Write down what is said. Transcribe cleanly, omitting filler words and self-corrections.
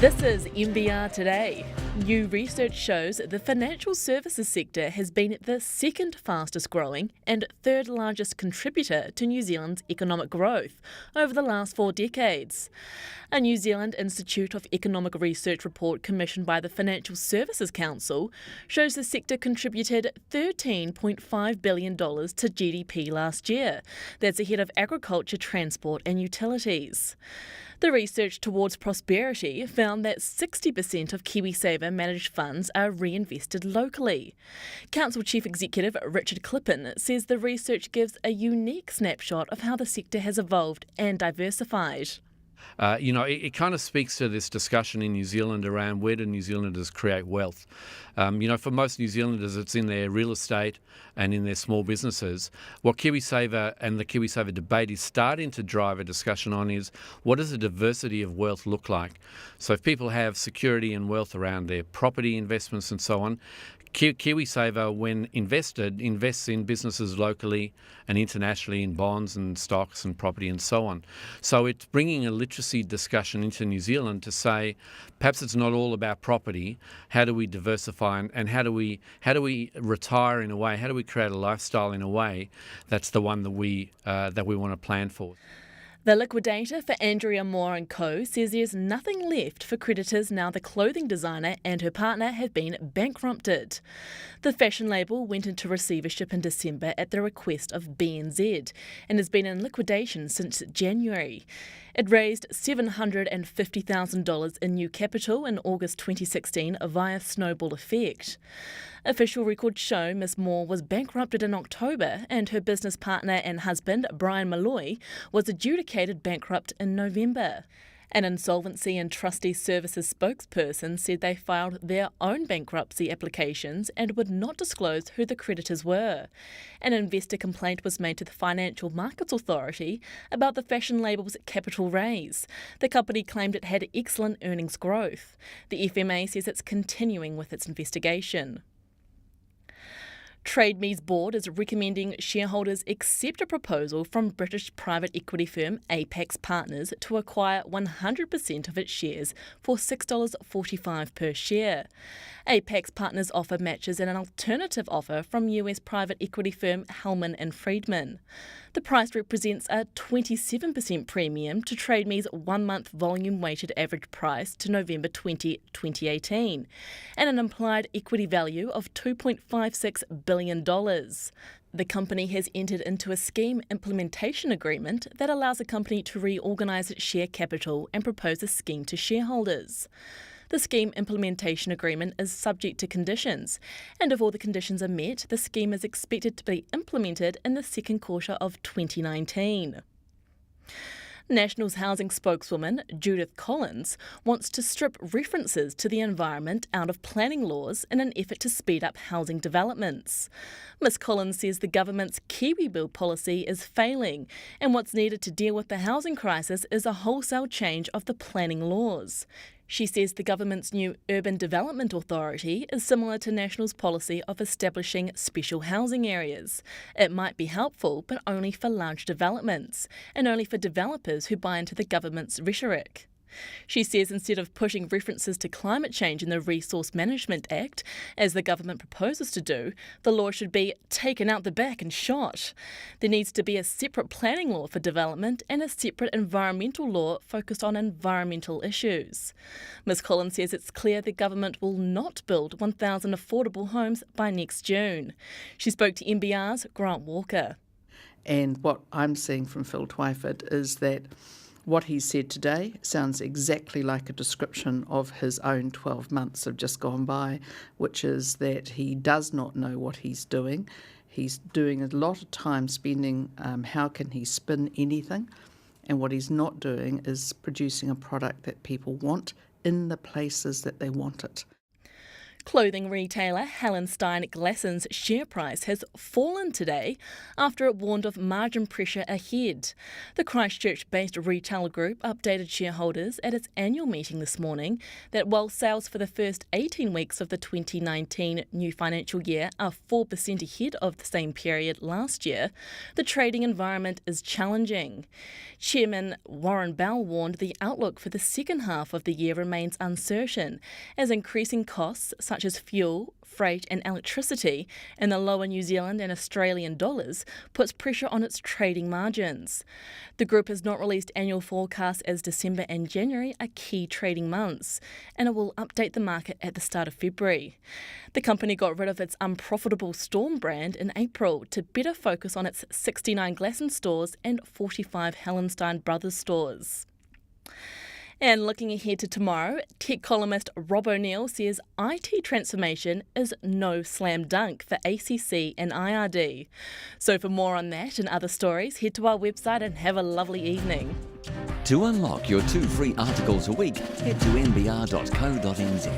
This is NBR Today. New research shows the financial services sector has been the second fastest growing and third largest contributor to New Zealand's economic growth over the last 4 decades. A New Zealand Institute of Economic Research report commissioned by the Financial Services Council shows the sector contributed $13.5 billion to GDP last year. That's ahead of agriculture, transport and utilities. The research towards prosperity found that 60% of KiwiSaver managed funds are reinvested locally. Council Chief Executive Richard Clippen says the research gives a unique snapshot of how the sector has evolved and diversified. It kind of speaks to this discussion in New Zealand around where do New Zealanders create wealth. For most New Zealanders, it's in their real estate and in their small businesses. What KiwiSaver and the KiwiSaver debate is starting to drive a discussion on is what does the diversity of wealth look like? So if people have security and wealth around their property investments and so on, KiwiSaver, when invests in businesses locally and internationally in bonds and stocks and property and so on. So it's bringing a literacy discussion into New Zealand to say, perhaps it's not all about property. How do we diversify and how do we retire in a way? How do we create a lifestyle in a way that's the one that we want to plan for? The Liquidator for Andrea Moore and Co says there's nothing left for creditors now the clothing designer and her partner have been bankrupted. The fashion label went into receivership in December at the request of BNZ and has been in liquidation since January. It raised $750,000 in new capital in August 2016 via snowball effect. Official records show Ms Moore was bankrupted in October and her business partner and husband, Brian Malloy, was adjudicated bankrupt in November. An insolvency and trustee services spokesperson said they filed their own bankruptcy applications and would not disclose who the creditors were. An investor complaint was made to the Financial Markets Authority about the fashion label's capital raise. The company claimed it had excellent earnings growth. The FMA says it's continuing with its investigation. TradeMe's board is recommending shareholders accept a proposal from British private equity firm Apax Partners to acquire 100% of its shares for $6.45 per share. Apax Partners' offer matches an alternative offer from US private equity firm Hellman & Friedman. The price represents a 27% premium to TradeMe's 1-month volume-weighted average price to November 20, 2018, and an implied equity value of $2.56 billion. The company has entered into a scheme implementation agreement that allows a company to reorganise its share capital and propose a scheme to shareholders. The scheme implementation agreement is subject to conditions, and if all the conditions are met, the scheme is expected to be implemented in the second quarter of 2019. National's housing spokeswoman Judith Collins wants to strip references to the environment out of planning laws in an effort to speed up housing developments. Ms Collins says the government's Kiwi Bill policy is failing and what's needed to deal with the housing crisis is a wholesale change of the planning laws. She says the government's new Urban Development Authority is similar to National's policy of establishing special housing areas. It might be helpful, but only for large developments, and only for developers who buy into the government's rhetoric. She says instead of pushing references to climate change in the Resource Management Act, as the government proposes to do, the law should be taken out the back and shot. There needs to be a separate planning law for development and a separate environmental law focused on environmental issues. Ms Collins says it's clear the government will not build 1,000 affordable homes by next June. She spoke to NBR's Grant Walker. And what I'm seeing from Phil Twyford is that what he said today sounds exactly like a description of his own 12 months have just gone by, which is that he does not know what he's doing. He's doing a lot of time spending how can he spin anything, and what he's not doing is producing a product that people want in the places that they want it. Clothing retailer Hallenstein Glasson's share price has fallen today after it warned of margin pressure ahead. The Christchurch-based retail group updated shareholders at its annual meeting this morning that while sales for the first 18 weeks of the 2019 new financial year are 4% ahead of the same period last year, the trading environment is challenging. Chairman Warren Bell warned the outlook for the second half of the year remains uncertain, as increasing costs such as fuel, freight and electricity in the lower New Zealand and Australian dollars puts pressure on its trading margins. The group has not released annual forecasts as December and January are key trading months, and it will update the market at the start of February. The company got rid of its unprofitable Storm brand in April to better focus on its 69 Glasson stores and 45 Hallenstein Brothers stores. And looking ahead to tomorrow, tech columnist Rob O'Neill says IT transformation is no slam dunk for ACC and IRD. So for more on that and other stories, head to our website and have a lovely evening. To unlock your 2 free articles a week, head to nbr.co.nz.